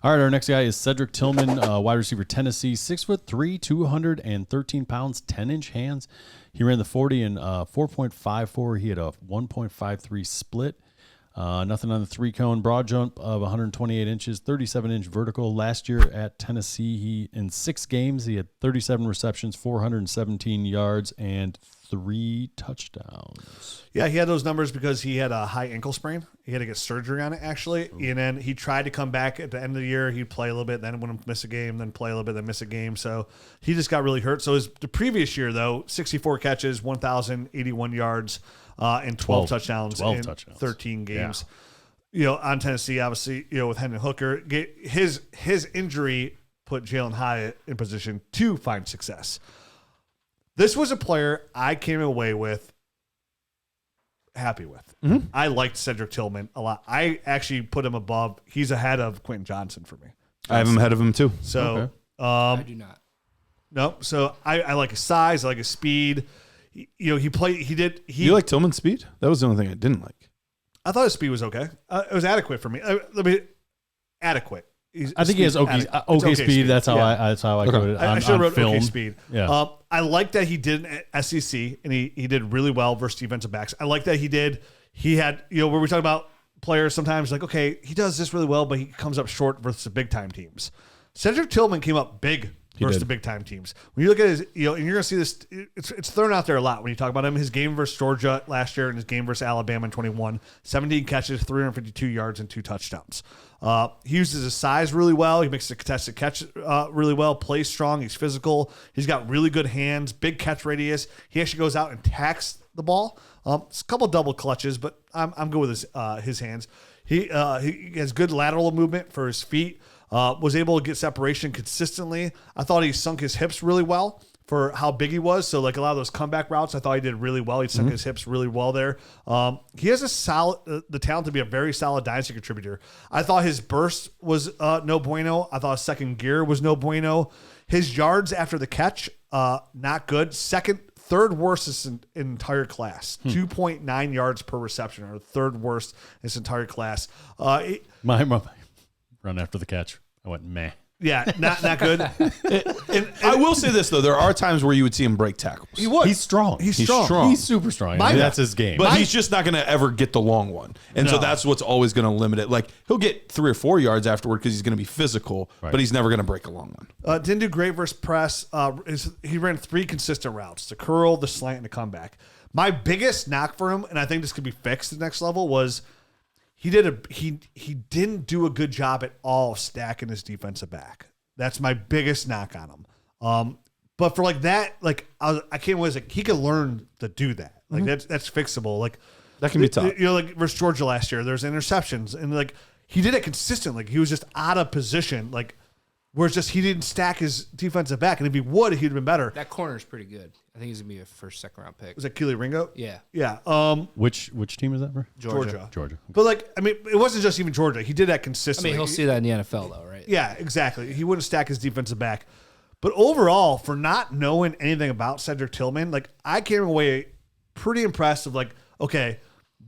All right, our next guy is Cedric Tillman, wide receiver, Tennessee, 6'3", 213 pounds, 10-inch hands. He ran the 40 in 4.54. He had a 1.53 split. Nothing on the 3-cone. Broad jump of 128 inches, 37-inch vertical. Last year at Tennessee, in 6 games, he had 37 receptions, 417 yards, and 3 touchdowns. Yeah, he had those numbers because he had a high ankle sprain. He had to get surgery on it, actually. Ooh. And then he tried to come back at the end of the year. He'd play a little bit, then wouldn't miss a game, then play a little bit, then miss a game. So he just got really hurt. So the previous year, though, 64 catches, 1,081 yards, and 12 touchdowns in 13 games. Yeah. On Tennessee, obviously, with Hendon Hooker. His injury put Jalen Hyatt in position to find success. This was a player I came away with happy with. Mm-hmm. I liked Cedric Tillman a lot. I actually put him above. He's ahead of Quentin Johnson for me. I have him ahead of him too. So I do not. No. So I like his size. I like his speed. He played. You like Tillman's speed? That was the only thing I didn't like. I thought his speed was okay. It was adequate for me. Adequate. I think he has okay speed. That's how I put it. I should have wrote okay speed. Yeah. I like that he did an SEC and he did really well versus defensive backs. I like that he had where we talk about players sometimes like, okay, he does this really well, but he comes up short versus the big time teams. Cedric Tillman came up big versus the big time teams. When you look at his, and you're going to see this, it's thrown out there a lot when you talk about him. His game versus Georgia last year and his game versus Alabama in 21, 17 catches, 352 yards, and 2 touchdowns. He uses his size really well. He makes the contested catch really well, plays strong. He's physical. He's got really good hands, big catch radius. He actually goes out and tacks the ball. It's a couple double clutches, but I'm good with his hands. He has good lateral movement for his feet. Was able to get separation consistently. I thought he sunk his hips really well for how big he was. So like a lot of those comeback routes, I thought he did really well. He sunk his hips really well there. He has the talent to be a very solid dynasty contributor. I thought his burst was no bueno. I thought his second gear was no bueno. His yards after the catch, not good. Third worst in entire class. 2.9 yards per reception, or third worst in this entire class. My run after the catch, I went meh. Yeah, not good. And I will say this, though. There are times where you would see him break tackles. He would. He's strong. He's strong. He's super strong. That's his game. But he's just not going to ever get the long one. And so that's what's always going to limit it. Like, he'll get 3 or 4 yards afterward because he's going to be physical, but he's never going to break a long one. Didn't do great versus press. He ran 3 consistent routes: the curl, the slant, and the comeback. My biggest knock for him, and I think this could be fixed at the next level, was he didn't do a good job at all stacking his defensive back. That's my biggest knock on him. But for like that, like I can't was like he could learn to do that. Like that's fixable. Like that can be tough. Like versus Georgia last year, there's interceptions and like he did it consistently. He was just out of position. Like where it's just he didn't stack his defensive back, and if he would, he'd have been better. That corner's pretty good. I think he's gonna be a first, second round pick. Was that Keely Ringo? Yeah. Yeah. Which team is that for? Georgia. Okay. But like, I mean, it wasn't just even Georgia. He did that consistently. He'll see that in the NFL though, right? Yeah, exactly. He wouldn't stack his defensive back. But overall, for not knowing anything about Cedric Tillman, like I came away pretty impressed of like, okay,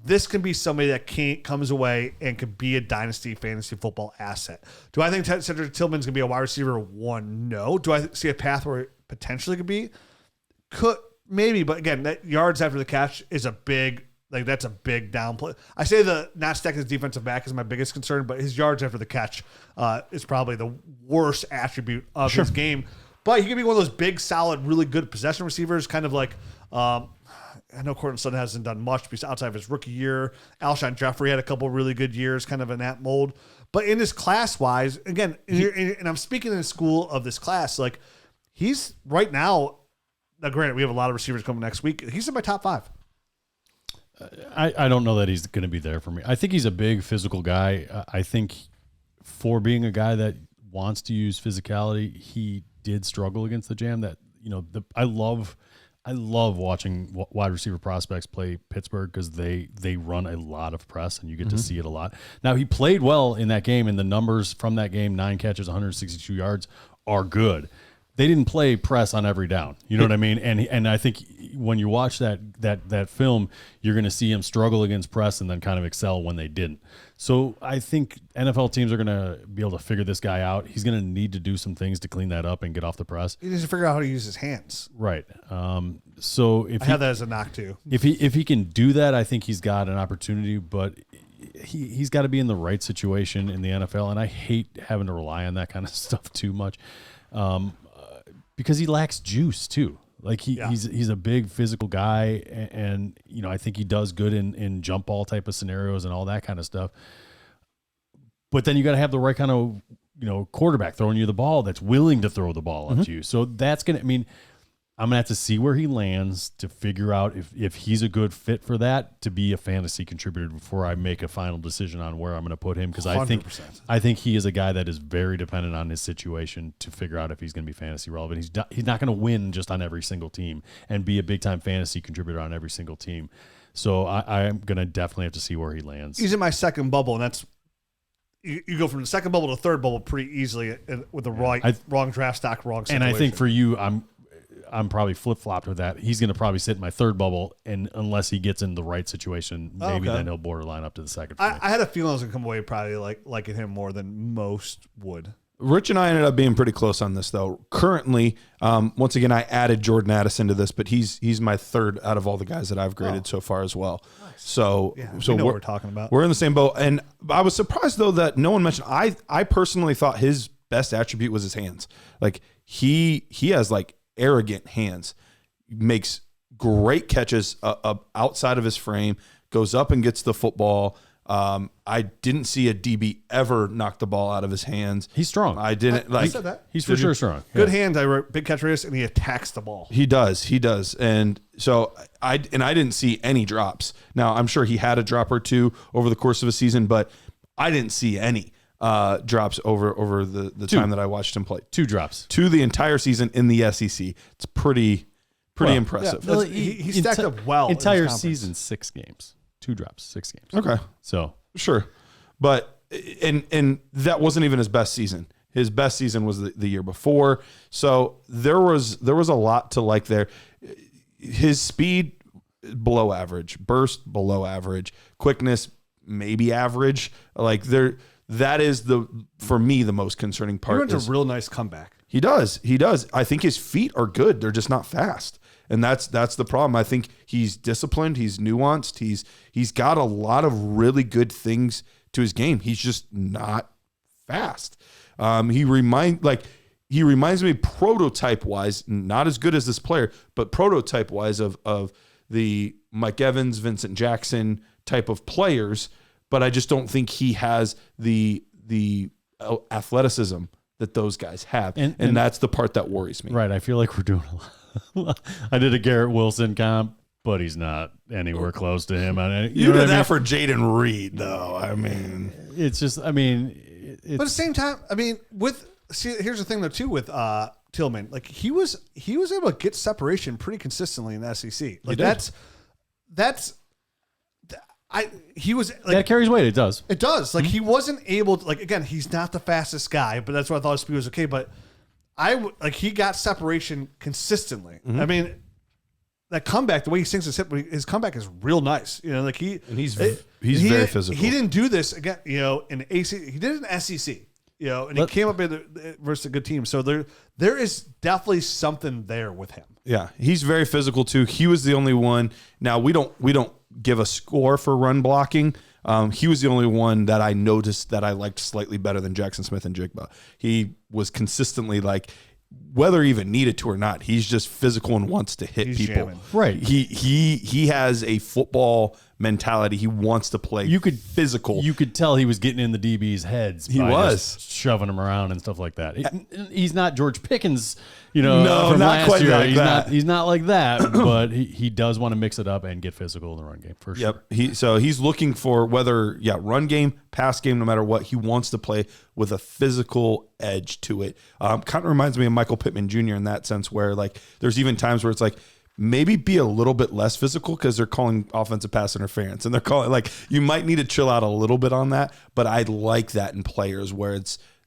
this can be somebody that comes away and could be a dynasty fantasy football asset. Do I think Cedric Tillman's going to be a wide receiver 1? No. Do I see a path where it potentially could be? Could, maybe. But again, that yards after the catch is a big, like that's a big downplay. I say the not stacking his defensive back is my biggest concern, but his yards after the catch is probably the worst attribute of his game. But he could be one of those big, solid, really good possession receivers, kind of like I know Cortland Sutton hasn't done much because outside of his rookie year. Alshon Jeffrey had a couple really good years, kind of in that mold. But in this class-wise, again, and I'm speaking in the school of this class, like he's right now. Now, granted, we have a lot of receivers coming next week. He's in my top 5. I don't know that he's going to be there for me. I think he's a big physical guy. I think for being a guy that wants to use physicality, he did struggle against the jam. That I love watching wide receiver prospects play Pittsburgh because they run a lot of press and you get to see it a lot. Now, he played well in that game, and the numbers from that game, 9 catches, 162 yards, are good. they didn't play press on every down. You know what I mean? And I think when you watch that film, you're going to see him struggle against press and then kind of excel when they didn't. So I think NFL teams are going to be able to figure this guy out. He's going to need to do some things to clean that up and get off the press. He needs to figure out how to use his hands. Right. So if I have that as a knock too. If he can do that, I think he's got an opportunity, but he's got to be in the right situation in the NFL. And I hate having to rely on that kind of stuff too much. Because he lacks juice too. Like he's a big physical guy, and you know, I think he does good in jump ball type of scenarios and all that kind of stuff. But then you got to have the right kind of, you know, quarterback throwing you the ball that's willing to throw the ball at you. So that's gonna. I mean, I'm gonna have to see where he lands to figure out if he's a good fit for that to be a fantasy contributor before I make a final decision on where I'm gonna put him, because I think he is a guy that is very dependent on his situation to figure out if he's gonna be fantasy relevant. He's not gonna win just on every single team and be a big time fantasy contributor on every single team. So I'm gonna definitely have to see where he lands. He's in my second bubble, and that's you go from the second bubble to the third bubble pretty easily with the wrong draft stock, wrong situation. And I think for you, I'm probably flip-flopped with that. He's going to probably sit in my third bubble, and unless he gets in the right situation, maybe then he'll borderline up to the second. I had a feeling I was going to come away probably liking him more than most would. Rich and I ended up being pretty close on this, though. Currently, once again, I added Jordan Addison to this, but he's my third out of all the guys that I've graded so far as well. Nice. So we know what we're talking about. We're in the same boat, and I was surprised though that no one mentioned. I personally thought his best attribute was his hands. Like he has like arrogant hands, makes great catches outside of his frame, goes up and gets the football. I didn't see a DB ever knock the ball out of his hands. He's strong. I didn't I said that. He's for sure strong. Good hands. I wrote big catch radius, and he attacks the ball. He does. And so I didn't see any drops. Now I'm sure he had a drop or two over the course of a season, but I didn't see any drops over the time that I watched him play. 2 drops. 2 the entire season in the SEC. It's pretty impressive. Yeah, he stacked up well. Entire season, 6 games. 2 drops, 6 games. Okay. So sure. But and that wasn't even his best season. His best season was the year before. So there was a lot to like there. His speed below average, burst below average, quickness maybe average. Like that is for me the most concerning part. He runs a real nice comeback. He does. I think his feet are good. They're just not fast. And that's the problem. I think he's disciplined. He's nuanced. He's got a lot of really good things to his game. He's just not fast. He reminds me prototype wise, not as good as this player, but prototype wise of the Mike Evans, Vincent Jackson type of players. But I just don't think he has the athleticism that those guys have. And that's the part that worries me. Right. I feel like we're doing a lot. I did a Garrett Wilson comp, but he's not anywhere close to him. You did that for Jaden Reed, though. I mean, it's just, but at the same time, here's the thing though too with Tillman, like he was able to get separation pretty consistently in the SEC. Like he was like, that carries weight. It does. It does. Like he wasn't able to, like, again, he's not the fastest guy, but that's why I thought his speed was okay. But he got separation consistently. Mm-hmm. I mean, that comeback, the way he sinks his comeback is real nice. You know, like he's very physical. He didn't do this again, you know, in AC. He did it in SEC, you know, and he came up versus a good team. So there is definitely something there with him. Yeah, he's very physical too. He was the only one. Now we don't give a score for run blocking. He was the only one that I noticed that I liked slightly better than Jackson Smith and Jigba. He was consistently, like, whether he even needed to or not, he's just physical and wants to hit people. Jamming. Right. He has a football mentality. He wants to play physical. You could tell he was getting in the DB's heads. He was just shoving them around and stuff like that. He's not George Pickens, you know. No, from not last quite year. like that. He's not like that, but he does want to mix it up and get physical in the run game for sure. Yep. So he's looking for run game, pass game, no matter what. He wants to play with a physical edge to it. Kind of reminds me of Michael Pittman Jr. in that sense, where like there's even times where it's like, maybe be a little bit less physical because they're calling offensive pass interference, and they're calling, like, you might need to chill out a little bit on that. But I like that in players where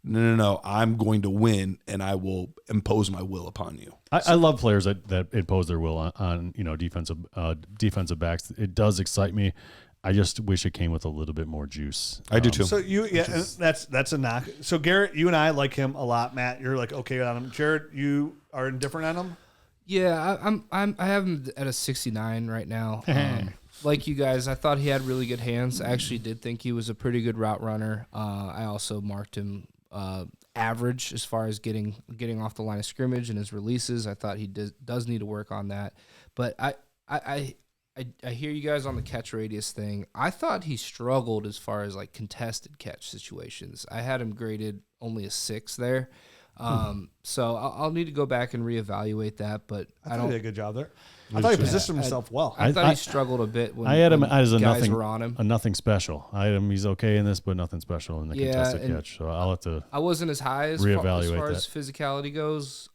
no, I'm going to win and I will impose my will upon you. I love players that impose their will on defensive backs. It does excite me. I just wish it came with a little bit more juice. I do too. So and that's a knock. So Garrett, you and I like him a lot. Matt, you're like okay on him. Jared, you are indifferent on him. Yeah, I have him at a 69 right now. Like you guys, I thought he had really good hands. I actually did think he was a pretty good route runner. I also marked him average as far as getting off the line of scrimmage and his releases. I thought he does need to work on that. But I hear you guys on the catch radius thing. I thought he struggled as far as like contested catch situations. I had him graded only a 6 there. So I'll need to go back and reevaluate that. But I thought he did a good job there. I thought he positioned himself well. I thought he struggled a bit when I had him as a guys nothing, were on him. a nothing special. I had him. He's okay in this, but nothing special in the contested and catch. So I'll have to. I wasn't as high as reevaluate far that. as physicality goes.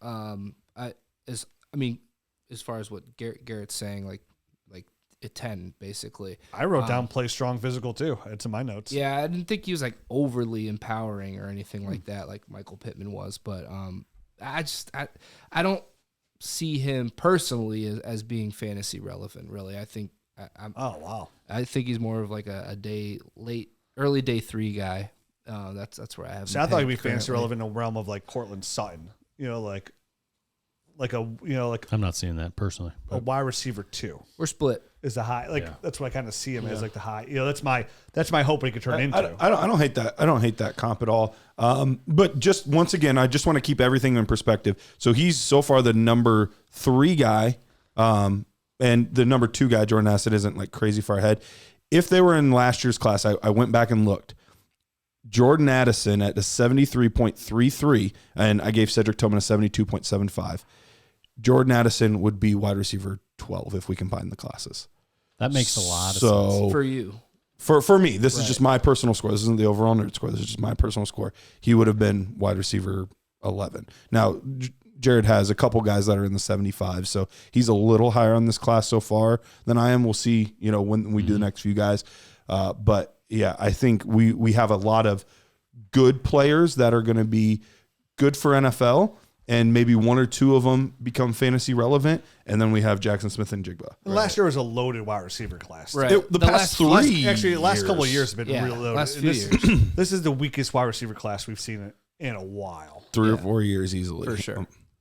As far as what Garrett's saying, like a 10 basically. I wrote down play strong physical too. It's in my notes. Yeah, I didn't think he was like overly empowering or anything like that, like Michael Pittman was. But I don't see him personally as being fantasy relevant. Really, I think. Oh wow. I think he's more of like a early day 3 guy. That's where I have. See, I thought he'd be fantasy relevant in the realm of like Cortland Sutton. I'm not seeing that personally. A wide receiver 2 We're split. is the high. That's what I kind of see him as, like the high. That's my hope he could turn into. I don't hate that. I don't hate that comp at all. But just once again, I just want to keep everything in perspective. So he's so far the number 3 guy, and the number 2 guy, Jordan Addison, isn't like crazy far ahead. If they were in last year's class, I went back and looked. Jordan Addison at a 73.33, and I gave Cedric Tillman a 72.75. Jordan Addison would be wide receiver 12 if we combine the classes. That makes a lot of sense. For you. For me, this is just my personal score. This isn't the overall nerd score. This is just my personal score. He would have been wide receiver 11. Now, Jared has a couple guys that are in the 75, so he's a little higher on this class so far than I am. We'll see, when we do the next few guys. But yeah, I think we have a lot of good players that are going to be good for NFL, and maybe 1 or 2 of them become fantasy relevant, and then we have Jackson Smith and Jigba. Last year was a loaded wide receiver class. Right. The past three the last years. couple of years have been real loaded. Last few years. This is the weakest wide receiver class we've seen in a while. 3 or 4 years easily. For sure.